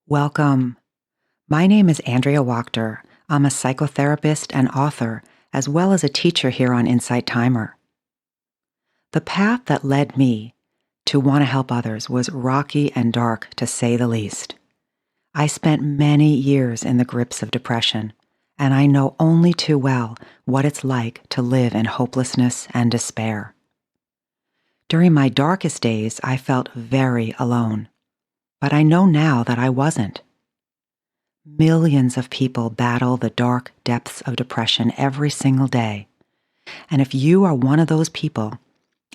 Welcome. My name is Andrea. I'm a psychotherapist and author, as well as a teacher here on Insight Timer. The path that led me to want to help others was rocky and dark, to say the least. I spent many years in the grips of depression, and I know only too well what it's like to live in hopelessness and despair. During my darkest days, I felt very alone, but I know now that I wasn't. Millions of people battle the dark depths of depression every single day. And if you are one of those people,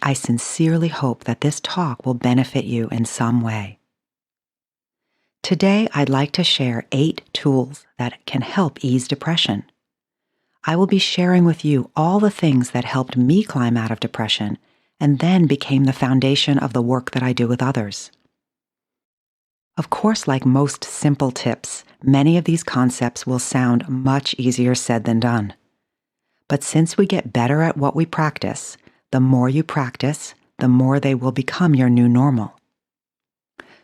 I sincerely hope that this talk will benefit you in some way. Today, I'd like to share 8 tools that can help ease depression. I will be sharing with you all the things that helped me climb out of depression and then became the foundation of the work that I do with others. Of course, like most simple tips, many of these concepts will sound much easier said than done. But since we get better at what we practice, the more you practice, the more they will become your new normal.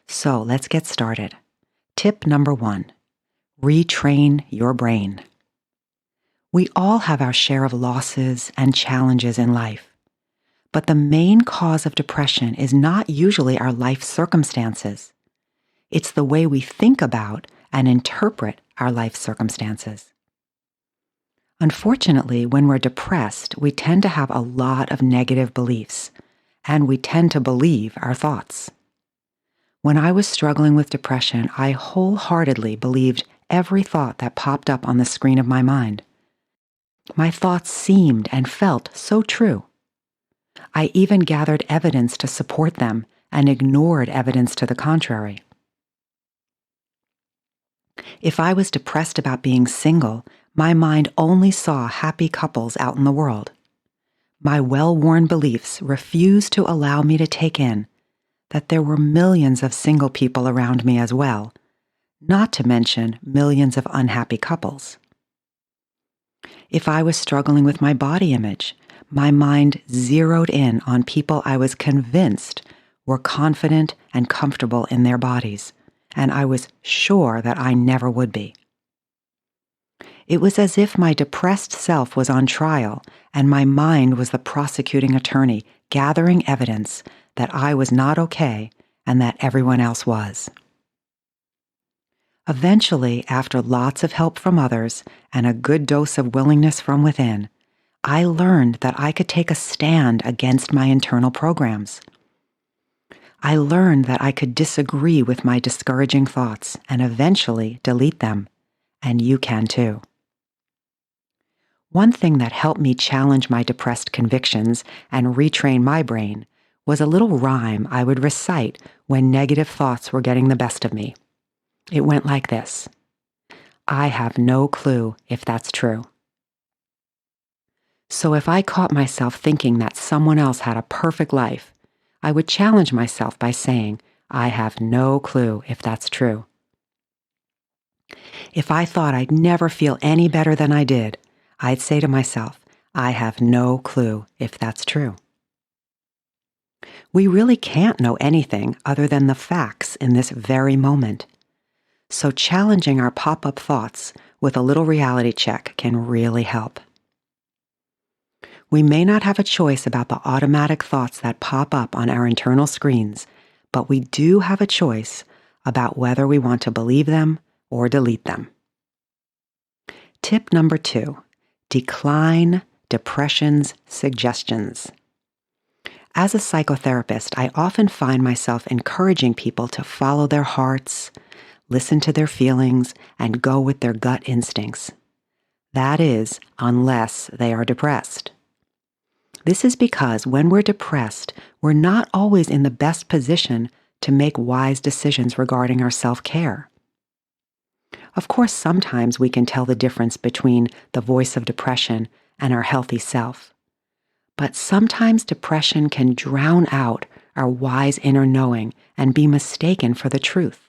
So let's get started. Tip number 1, retrain your brain. We all have our share of losses and challenges in life, but the main cause of depression is not usually our life circumstances. It's the way we think about and interpret our life circumstances. Unfortunately, when we're depressed, we tend to have a lot of negative beliefs, and we tend to believe our thoughts. When I was struggling with depression, I wholeheartedly believed every thought that popped up on the screen of my mind. My thoughts seemed and felt so true. I even gathered evidence to support them and ignored evidence to the contrary. If I was depressed about being single, my mind only saw happy couples out in the world. My well-worn beliefs refused to allow me to take in that there were millions of single people around me as well, not to mention millions of unhappy couples. If I was struggling with my body image, my mind zeroed in on people I was convinced were confident and comfortable in their bodies, and I was sure that I never would be. It was as if my depressed self was on trial and my mind was the prosecuting attorney gathering evidence that I was not okay and that everyone else was. Eventually, after lots of help from others and a good dose of willingness from within, I learned that I could take a stand against my internal programs. I learned that I could disagree with my discouraging thoughts and eventually delete them, and you can too. One thing that helped me challenge my depressed convictions and retrain my brain was a little rhyme I would recite when negative thoughts were getting the best of me. It went like this: I have no clue if that's true. So if I caught myself thinking that someone else had a perfect life, I would challenge myself by saying, I have no clue if that's true. If I thought I'd never feel any better than I did, I'd say to myself, I have no clue if that's true. We really can't know anything other than the facts in this very moment. So challenging our pop-up thoughts with a little reality check can really help. We may not have a choice about the automatic thoughts that pop up on our internal screens, but we do have a choice about whether we want to believe them or delete them. Tip number 2, decline depression's suggestions. As a psychotherapist, I often find myself encouraging people to follow their hearts, listen to their feelings, and go with their gut instincts. That is, unless they are depressed. This is because when we're depressed, we're not always in the best position to make wise decisions regarding our self-care. Of course, sometimes we can tell the difference between the voice of depression and our healthy self. But sometimes depression can drown out our wise inner knowing and be mistaken for the truth.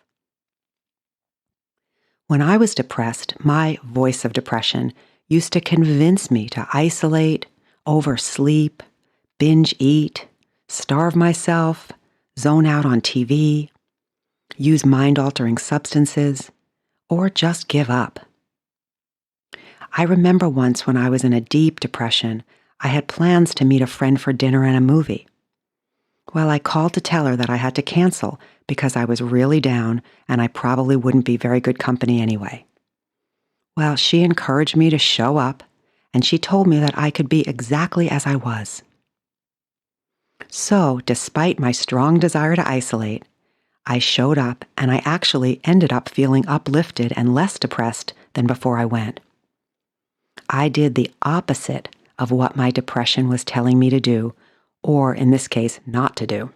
When I was depressed, my voice of depression used to convince me to isolate, oversleep, binge eat, starve myself, zone out on TV. use mind-altering substances, or just give up. I remember once when I was in a deep depression, I had plans to meet a friend for dinner and a movie. Well, I called to tell her that I had to cancel because I was really down and I probably wouldn't be very good company anyway. Well, she encouraged me to show up, and she told me that I could be exactly as I was. So, despite my strong desire to isolate, I showed up and I actually ended up feeling uplifted and less depressed than before I went. I did the opposite of what my depression was telling me to do, or in this case, not to do.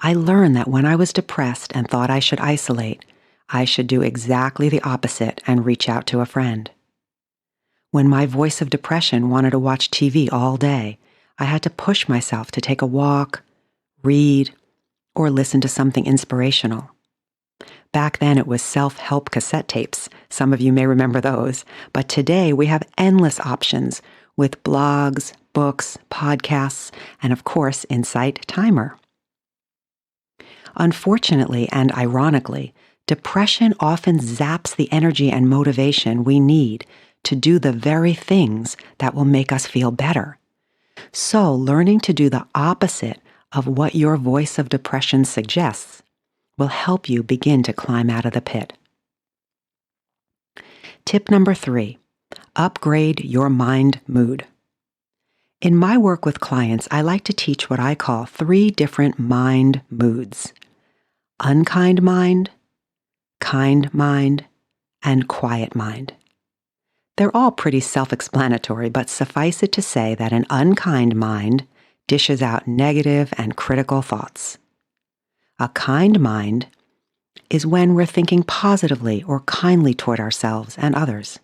I learned that when I was depressed and thought I should isolate, I should do exactly the opposite and reach out to a friend. When my voice of depression wanted to watch TV all day, I had to push myself to take a walk, read, or listen to something inspirational. Back then it was self-help cassette tapes. Some of you may remember those. But today we have endless options with blogs, books, podcasts, and of course, Insight Timer. Unfortunately and ironically, depression often zaps the energy and motivation we need to do the very things that will make us feel better. So, learning to do the opposite of what your voice of depression suggests will help you begin to climb out of the pit. Tip number 3, upgrade your mind mood. In my work with clients, I like to teach what I call 3 different mind moods: unkind mind, kind mind, and quiet mind. They're all pretty self-explanatory, but suffice it to say that an unkind mind dishes out negative and critical thoughts. A kind mind is when we're thinking positively or kindly toward ourselves and others.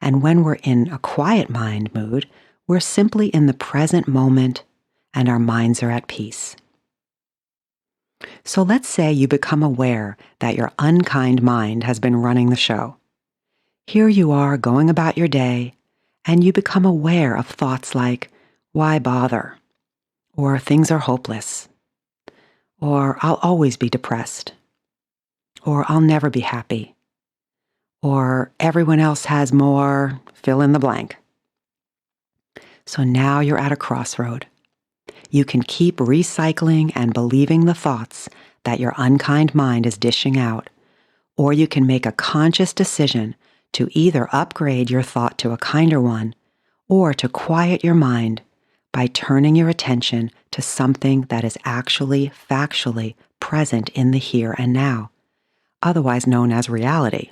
And when we're in a quiet mind mood, we're simply in the present moment and our minds are at peace. So let's say you become aware that your unkind mind has been running the show. Here you are going about your day, and you become aware of thoughts like, why bother? Or things are hopeless. Or I'll always be depressed. Or I'll never be happy. Or everyone else has more, fill in the blank. So now you're at a crossroad. You can keep recycling and believing the thoughts that your unkind mind is dishing out, or you can make a conscious decision to either upgrade your thought to a kinder one or to quiet your mind by turning your attention to something that is actually factually present in the here and now, otherwise known as reality.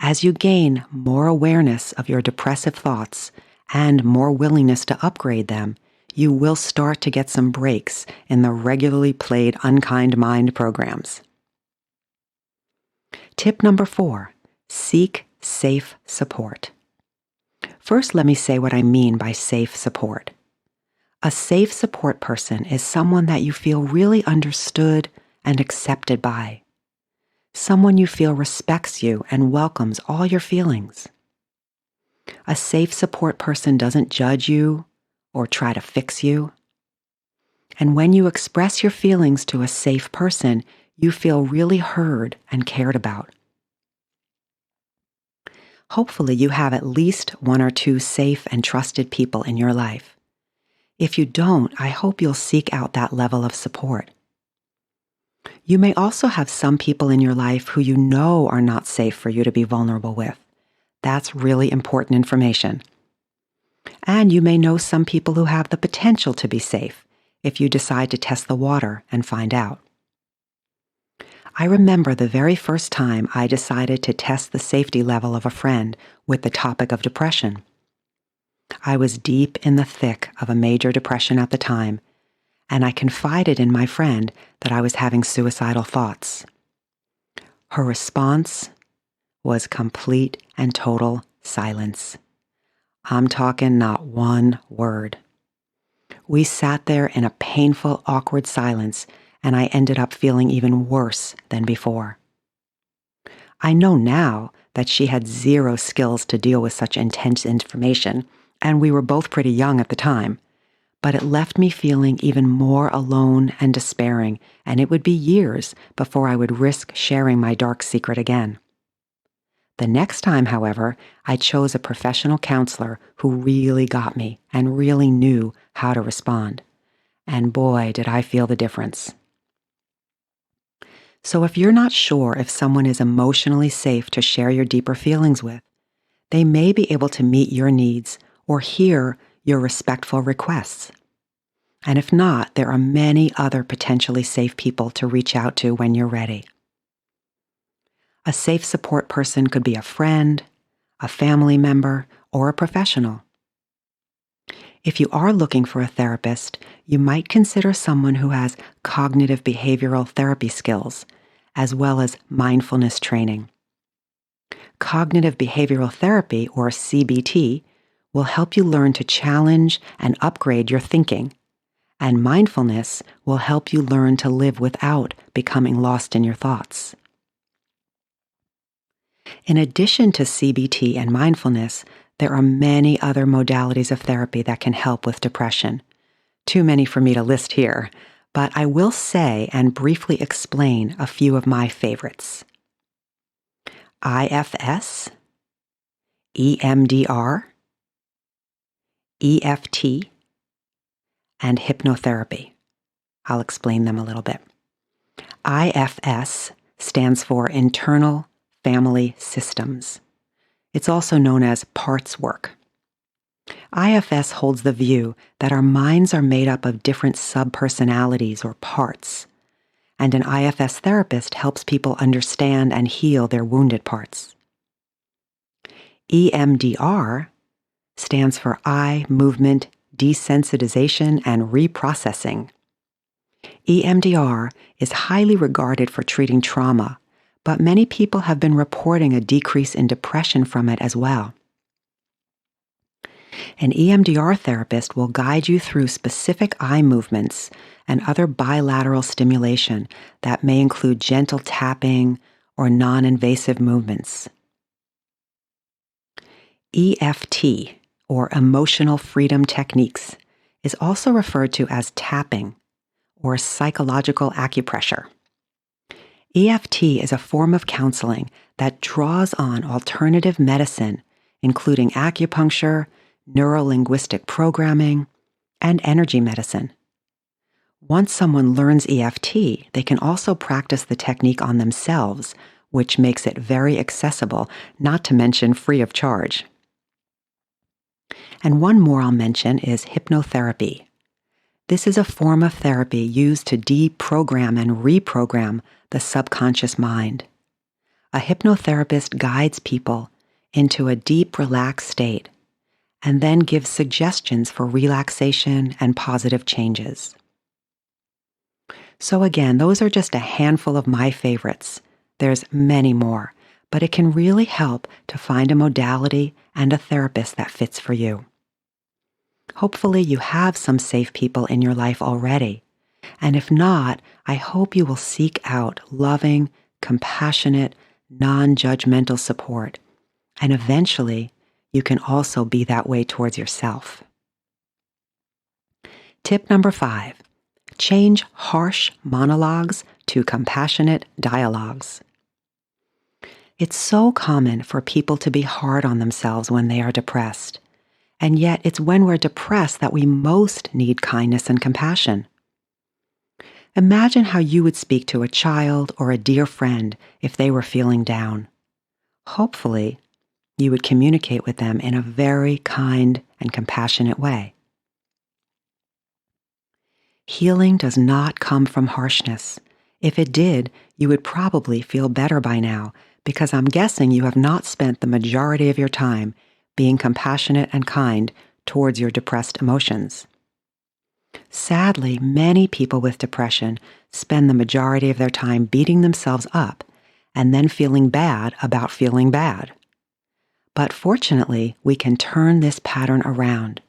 As you gain more awareness of your depressive thoughts and more willingness to upgrade them, you will start to get some breaks in the regularly played unkind mind programs. Tip number 4, seek safe support. First, let me say what I mean by safe support. A safe support person is someone that you feel really understood and accepted by. Someone you feel respects you and welcomes all your feelings. A safe support person doesn't judge you or try to fix you. And when you express your feelings to a safe person, you feel really heard and cared about. Hopefully, you have at least 1 or 2 safe and trusted people in your life. If you don't, I hope you'll seek out that level of support. You may also have some people in your life who you know are not safe for you to be vulnerable with. That's really important information. And you may know some people who have the potential to be safe if you decide to test the water and find out. I remember the very first time I decided to test the safety level of a friend with the topic of depression. I was deep in the thick of a major depression at the time, and I confided in my friend that I was having suicidal thoughts. Her response was complete and total silence. I'm talking not one word. We sat there in a painful, awkward silence, and I ended up feeling even worse than before. I know now that she had 0 skills to deal with such intense information, and we were both pretty young at the time. but it left me feeling even more alone and despairing, and it would be years before I would risk sharing my dark secret again. The next time, however, I chose a professional counselor who really got me and really knew how to respond. And boy, did I feel the difference. So if you're not sure if someone is emotionally safe to share your deeper feelings with, they may be able to meet your needs or hear your respectful requests. And if not, there are many other potentially safe people to reach out to when you're ready. A safe support person could be a friend, a family member, or a professional. If you are looking for a therapist, you might consider someone who has cognitive behavioral therapy skills, as well as mindfulness training. Cognitive behavioral therapy, or CBT, will help you learn to challenge and upgrade your thinking, and mindfulness will help you learn to live without becoming lost in your thoughts. In addition to CBT and mindfulness, there are many other modalities of therapy that can help with depression. Too many for me to list here, but I will say and briefly explain a few of my favorites. IFS, EMDR, EFT, and hypnotherapy. I'll explain them a little bit. IFS stands for Internal Family Systems. It's also known as parts work. IFS holds the view that our minds are made up of different subpersonalities or parts, and an IFS therapist helps people understand and heal their wounded parts. EMDR stands for Eye Movement Desensitization and Reprocessing. EMDR is highly regarded for treating trauma, but many people have been reporting a decrease in depression from it as well. An EMDR therapist will guide you through specific eye movements and other bilateral stimulation that may include gentle tapping or non-invasive movements. EFT, or Emotional Freedom Techniques, is also referred to as tapping or psychological acupressure. EFT is a form of counseling that draws on alternative medicine, including acupuncture, neuro-linguistic programming, and energy medicine. Once someone learns EFT, they can also practice the technique on themselves, which makes it very accessible, not to mention free of charge. And one more I'll mention is hypnotherapy. This is a form of therapy used to deprogram and reprogram the subconscious mind. A hypnotherapist guides people into a deep, relaxed state and then gives suggestions for relaxation and positive changes. So again, those are just a handful of my favorites. There's many more, but it can really help to find a modality and a therapist that fits for you. Hopefully you have some safe people in your life already, and if not, I hope you will seek out loving, compassionate, non-judgmental support, and eventually you can also be that way towards yourself. Tip number 5, change harsh monologues to compassionate dialogues. It's so common for people to be hard on themselves when they are depressed, and yet it's when we're depressed that we most need kindness and compassion. Imagine how you would speak to a child or a dear friend if they were feeling down. Hopefully, you would communicate with them in a very kind and compassionate way. Healing does not come from harshness. If it did, you would probably feel better by now, because I'm guessing you have not spent the majority of your time being compassionate and kind towards your depressed emotions. Sadly, many people with depression spend the majority of their time beating themselves up and then feeling bad about feeling bad. But fortunately, we can turn this pattern around,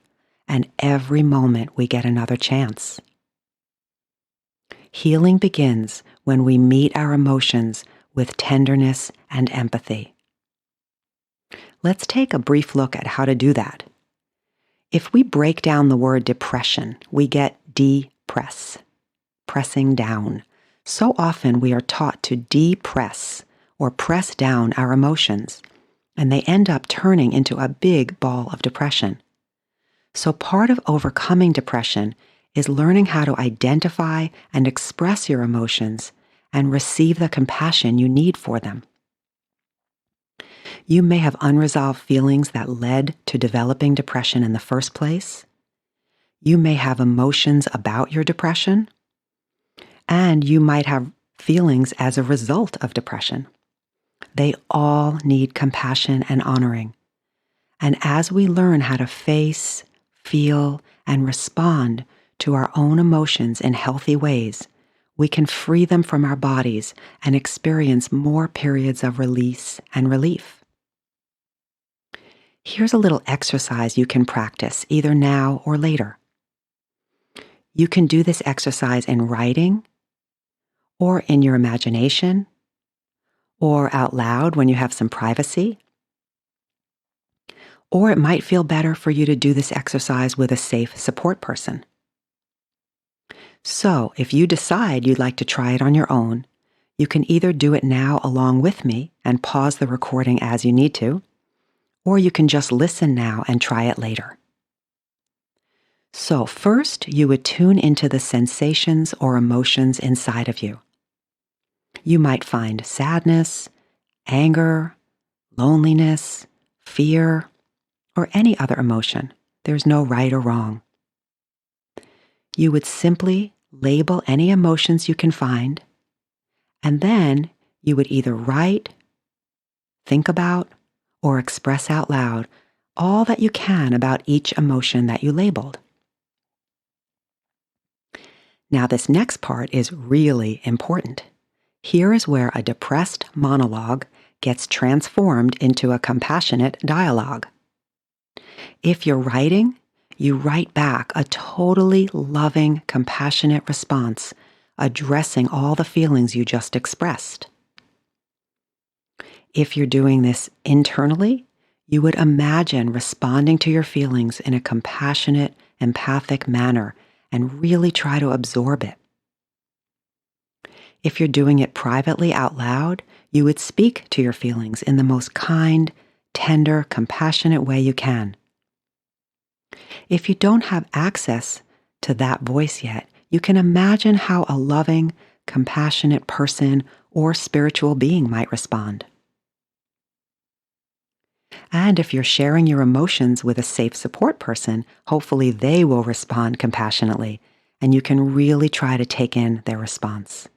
and every moment we get another chance. Healing begins when we meet our emotions with tenderness and empathy. Let's take a brief look at how to do that. If we break down the word depression, we get depress, pressing down. So often we are taught to depress or press down our emotions, and they end up turning into a big ball of depression. So part of overcoming depression is learning how to identify and express your emotions and receive the compassion you need for them. You may have unresolved feelings that led to developing depression in the first place. You may have emotions about your depression, and you might have feelings as a result of depression. They all need compassion and honoring. And as we learn how to face, feel, and respond to our own emotions in healthy ways, we can free them from our bodies and experience more periods of release and relief. Here's a little exercise you can practice either now or later. You can do this exercise in writing, or in your imagination, or out loud when you have some privacy. Or it might feel better for you to do this exercise with a safe support person. So, if you decide you'd like to try it on your own, you can either do it now along with me and pause the recording as you need to, or you can just listen now and try it later. So, first, you would tune into the sensations or emotions inside of you. You might find sadness, anger, loneliness, fear, or any other emotion. There's no right or wrong. You would simply label any emotions you can find, and then you would either write, think about, or express out loud all that you can about each emotion that you labeled. Now, this next part is really important. Here is where a depressed monologue gets transformed into a compassionate dialogue. If you're writing, you write back a totally loving, compassionate response, addressing all the feelings you just expressed. If you're doing this internally, you would imagine responding to your feelings in a compassionate, empathic manner and really try to absorb it. If you're doing it privately out loud, you would speak to your feelings in the most kind, tender, compassionate way you can. If you don't have access to that voice yet, you can imagine how a loving, compassionate person or spiritual being might respond. And if you're sharing your emotions with a safe support person, hopefully they will respond compassionately, and you can really try to take in their response.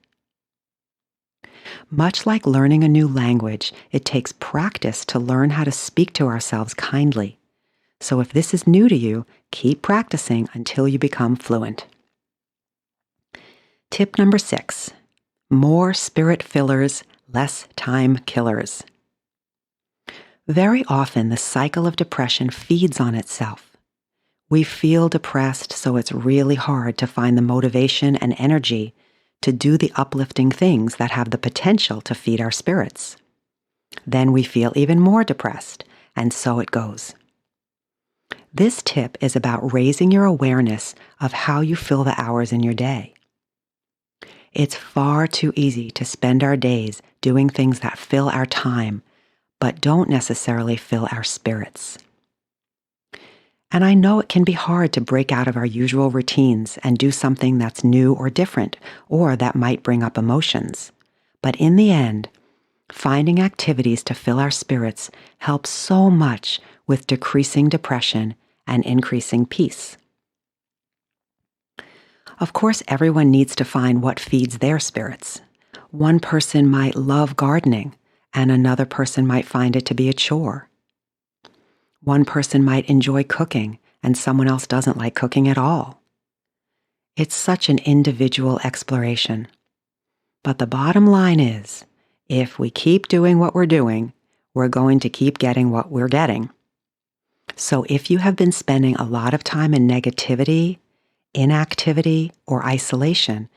Much like learning a new language, it takes practice to learn how to speak to ourselves kindly. So if this is new to you, keep practicing until you become fluent. Tip number 6, more spirit fillers, less time killers. Very often, the cycle of depression feeds on itself. We feel depressed, so it's really hard to find the motivation and energy to do the uplifting things that have the potential to feed our spirits. Then we feel even more depressed, and so it goes. This tip is about raising your awareness of how you fill the hours in your day. It's far too easy to spend our days doing things that fill our time, but don't necessarily fill our spirits. And I know it can be hard to break out of our usual routines and do something that's new or different, or that might bring up emotions. But in the end, finding activities to fill our spirits helps so much with decreasing depression and increasing peace. Of course, everyone needs to find what feeds their spirits. One person might love gardening, and another person might find it to be a chore. One person might enjoy cooking, and someone else doesn't like cooking at all. It's such an individual exploration. But the bottom line is, if we keep doing what we're doing, we're going to keep getting what we're getting. So if you have been spending a lot of time in negativity, inactivity, or isolation,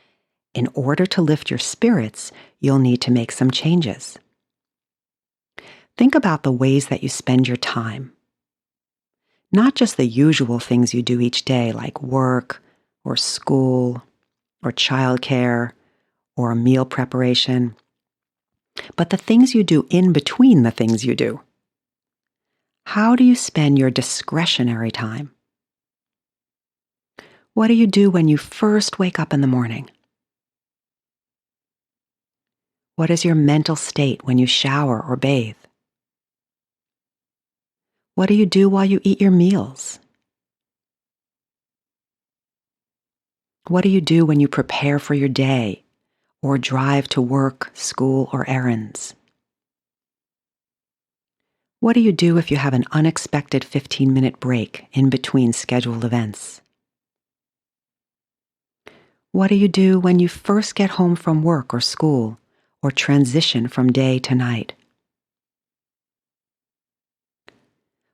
in order to lift your spirits, you'll need to make some changes. Think about the ways that you spend your time. Not just the usual things you do each day like work or school or childcare or meal preparation, but the things you do in between the things you do. How do you spend your discretionary time? What do you do when you first wake up in the morning? What is your mental state when you shower or bathe? What do you do while you eat your meals? What do you do when you prepare for your day or drive to work, school, or errands? What do you do if you have an unexpected 15-minute break in between scheduled events? What do you do when you first get home from work or school or transition from day to night?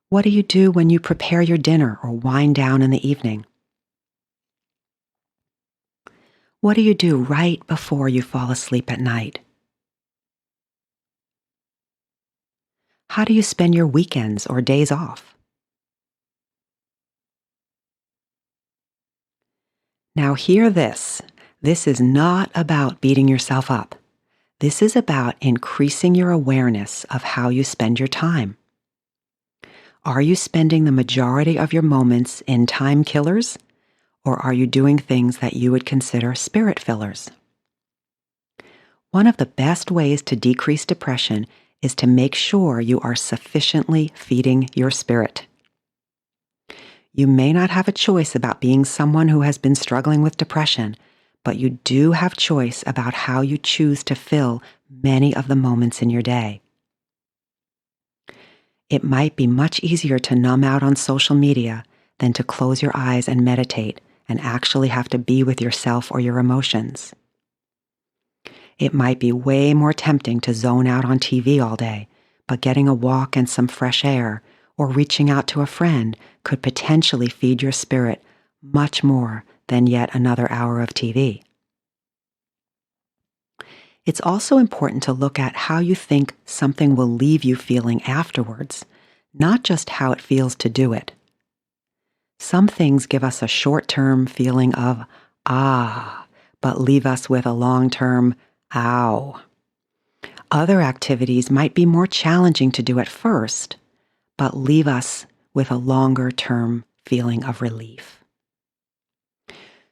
What do you do when you prepare your dinner or wind down in the evening? What do you do right before you fall asleep at night? How do you spend your weekends or days off? Now hear this. This is not about beating yourself up. This is about increasing your awareness of how you spend your time. Are you spending the majority of your moments in time killers, or are you doing things that you would consider spirit fillers? One of the best ways to decrease depression is to make sure you are sufficiently feeding your spirit. You may not have a choice about being someone who has been struggling with depression, but you do have choice about how you choose to fill many of the moments in your day. It might be much easier to numb out on social media than to close your eyes and meditate and actually have to be with yourself or your emotions. It might be way more tempting to zone out on TV all day, but getting a walk and some fresh air or reaching out to a friend could potentially feed your spirit much more than yet another hour of TV. It's also important to look at how you think something will leave you feeling afterwards, not just how it feels to do it. Some things give us a short-term feeling of, but leave us with a long-term, ow. Other activities might be more challenging to do at first, but leave us with a longer-term feeling of relief.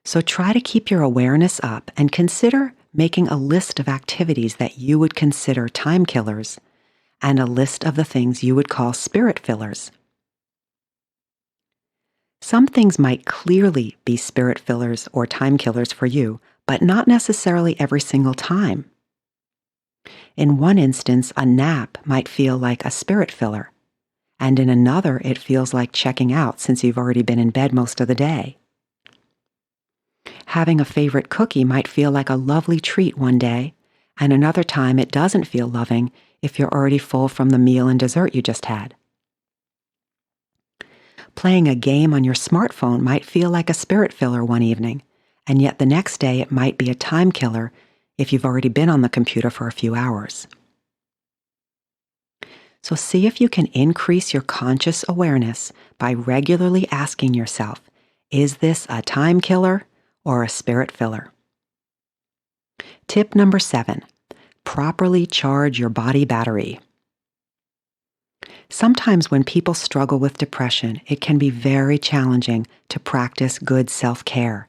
So try to keep your awareness up and consider making a list of activities that you would consider time killers and a list of the things you would call spirit fillers. Some things might clearly be spirit fillers or time killers for you, but not necessarily every single time. In one instance, a nap might feel like a spirit filler, and in another, it feels like checking out since you've already been in bed most of the day. Having a favorite cookie might feel like a lovely treat one day, and another time it doesn't feel loving if you're already full from the meal and dessert you just had. Playing a game on your smartphone might feel like a spirit filler one evening, and yet the next day it might be a time killer if you've already been on the computer for a few hours. So see if you can increase your conscious awareness by regularly asking yourself, is this a time killer or a spirit filler? Tip number 7, properly charge your body battery. Sometimes when people struggle with depression, it can be very challenging to practice good self-care.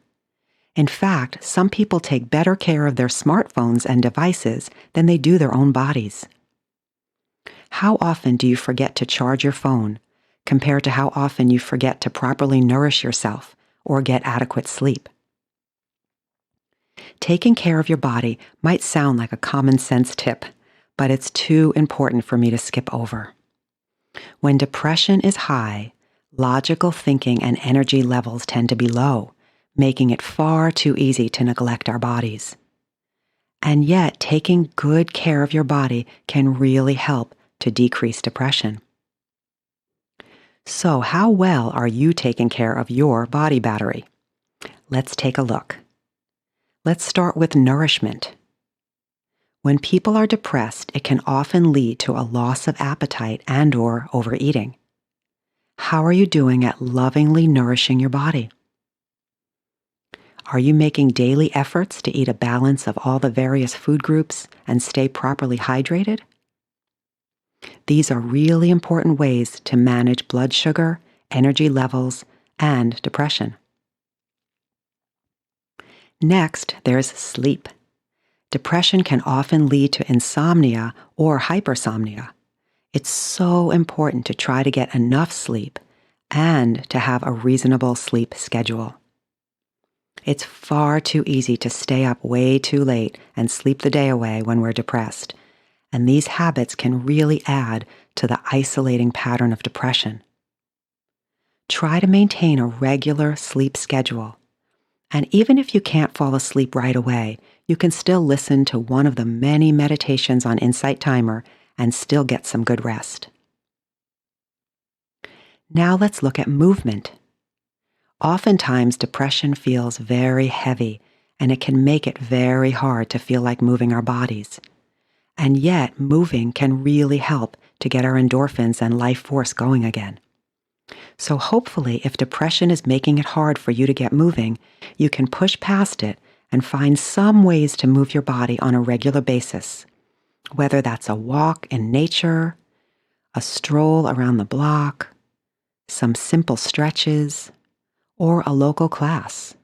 In fact, some people take better care of their smartphones and devices than they do their own bodies. How often do you forget to charge your phone compared to how often you forget to properly nourish yourself or get adequate sleep? Taking care of your body might sound like a common sense tip, but it's too important for me to skip over. When depression is high, logical thinking and energy levels tend to be low, making it far too easy to neglect our bodies. And yet, taking good care of your body can really help to decrease depression. So, how well are you taking care of your body battery? Let's take a look. Let's start with nourishment. When people are depressed, it can often lead to a loss of appetite and/or overeating. How are you doing at lovingly nourishing your body? Are you making daily efforts to eat a balance of all the various food groups and stay properly hydrated? These are really important ways to manage blood sugar, energy levels, and depression. Next, there's sleep. Depression can often lead to insomnia or hypersomnia. It's so important to try to get enough sleep and to have a reasonable sleep schedule. It's far too easy to stay up way too late and sleep the day away when we're depressed, and these habits can really add to the isolating pattern of depression. Try to maintain a regular sleep schedule, and even if you can't fall asleep right away, you can still listen to one of the many meditations on Insight Timer and still get some good rest. Now let's look at movement. Oftentimes, depression feels very heavy, and it can make it very hard to feel like moving our bodies. And yet, moving can really help to get our endorphins and life force going again. So hopefully, if depression is making it hard for you to get moving, you can push past it and find some ways to move your body on a regular basis, whether that's a walk in nature, a stroll around the block, some simple stretches, or a local class.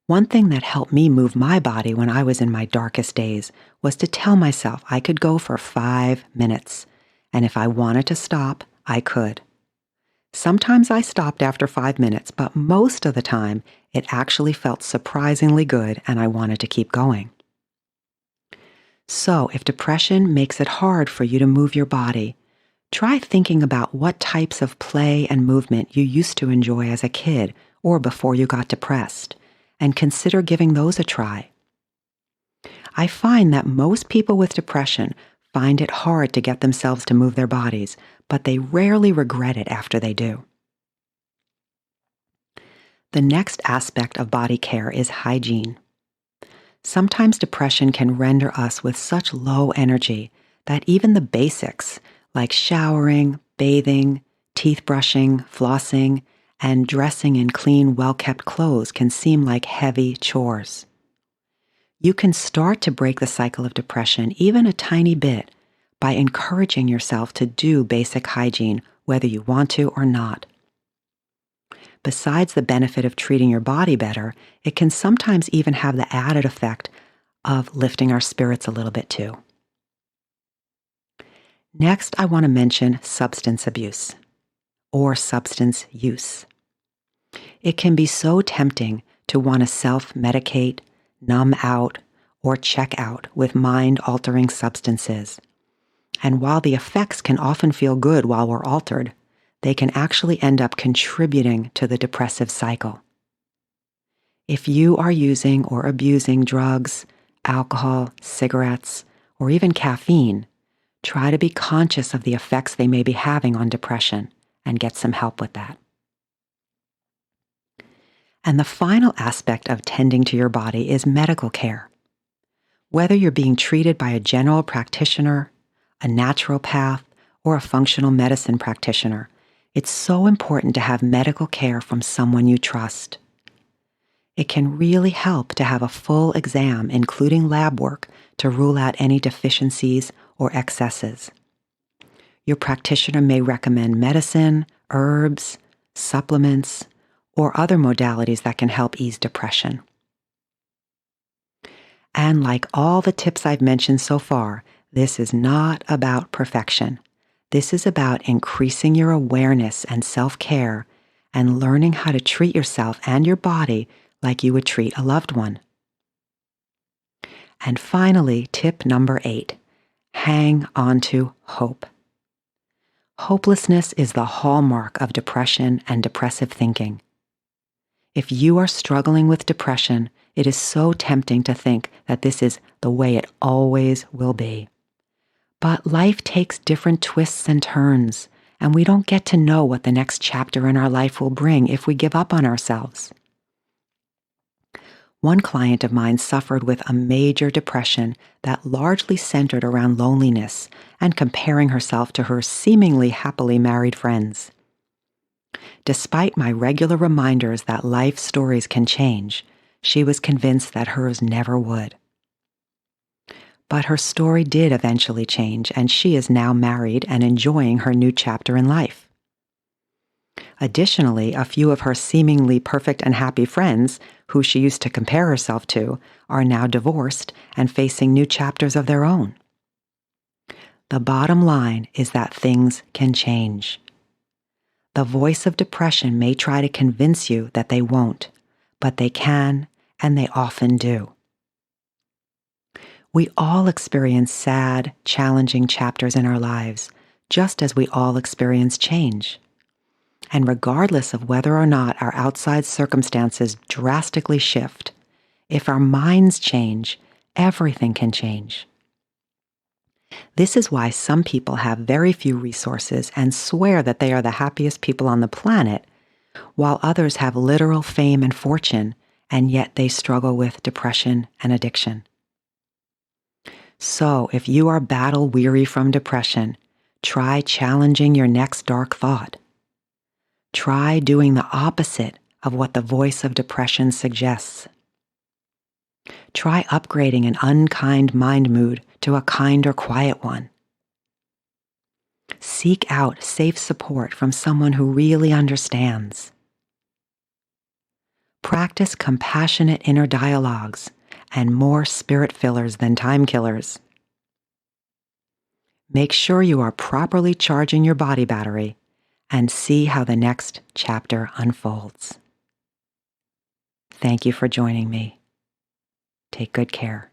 One thing that helped me move my body when I was in my darkest days was to tell myself I could go for 5 minutes, and if I wanted to stop, I could. Sometimes I stopped after 5 minutes, but most of the time, it actually felt surprisingly good and I wanted to keep going. So, if depression makes it hard for you to move your body, try thinking about what types of play and movement you used to enjoy as a kid or before you got depressed, and consider giving those a try. I find that most people with depression find it hard to get themselves to move their bodies, but they rarely regret it after they do. The next aspect of body care is hygiene. Sometimes depression can render us with such low energy that even the basics, like showering, bathing, teeth brushing, flossing, and dressing in clean, well-kept clothes can seem like heavy chores. You can start to break the cycle of depression even a tiny bit by encouraging yourself to do basic hygiene, whether you want to or not. Besides the benefit of treating your body better, it can sometimes even have the added effect of lifting our spirits a little bit too. Next, I want to mention substance abuse or substance use. It can be so tempting to want to self-medicate, numb out, or check out with mind-altering substances. And while the effects can often feel good while we're altered, they can actually end up contributing to the depressive cycle. If you are using or abusing drugs, alcohol, cigarettes, or even caffeine, try to be conscious of the effects they may be having on depression and get some help with that. And the final aspect of tending to your body is medical care. Whether you're being treated by a general practitioner, a naturopath, or a functional medicine practitioner, it's so important to have medical care from someone you trust. It can really help to have a full exam, including lab work, to rule out any deficiencies or excesses. Your practitioner may recommend medicine, herbs, supplements, or other modalities that can help ease depression. And like all the tips I've mentioned so far, this is not about perfection. This is about increasing your awareness and self-care and learning how to treat yourself and your body like you would treat a loved one. And finally, tip number 8, hang on to hope. Hopelessness is the hallmark of depression and depressive thinking. If you are struggling with depression, it is so tempting to think that this is the way it always will be. But life takes different twists and turns, and we don't get to know what the next chapter in our life will bring if we give up on ourselves. One client of mine suffered with a major depression that largely centered around loneliness and comparing herself to her seemingly happily married friends. Despite my regular reminders that life stories can change, she was convinced that hers never would. But her story did eventually change, and she is now married and enjoying her new chapter in life. Additionally, a few of her seemingly perfect and happy friends, who she used to compare herself to, are now divorced and facing new chapters of their own. The bottom line is that things can change. The voice of depression may try to convince you that they won't, but they can, and they often do. We all experience sad, challenging chapters in our lives, just as we all experience change. And regardless of whether or not our outside circumstances drastically shift, if our minds change, everything can change. This is why some people have very few resources and swear that they are the happiest people on the planet, while others have literal fame and fortune, and yet they struggle with depression and addiction. So, if you are battle-weary from depression, try challenging your next dark thought. Try doing the opposite of what the voice of depression suggests. Try upgrading an unkind mind mood to a kinder, quiet one. Seek out safe support from someone who really understands. Practice compassionate inner dialogues and more spirit fillers than time killers. Make sure you are properly charging your body battery and see how the next chapter unfolds. Thank you for joining me. Take good care.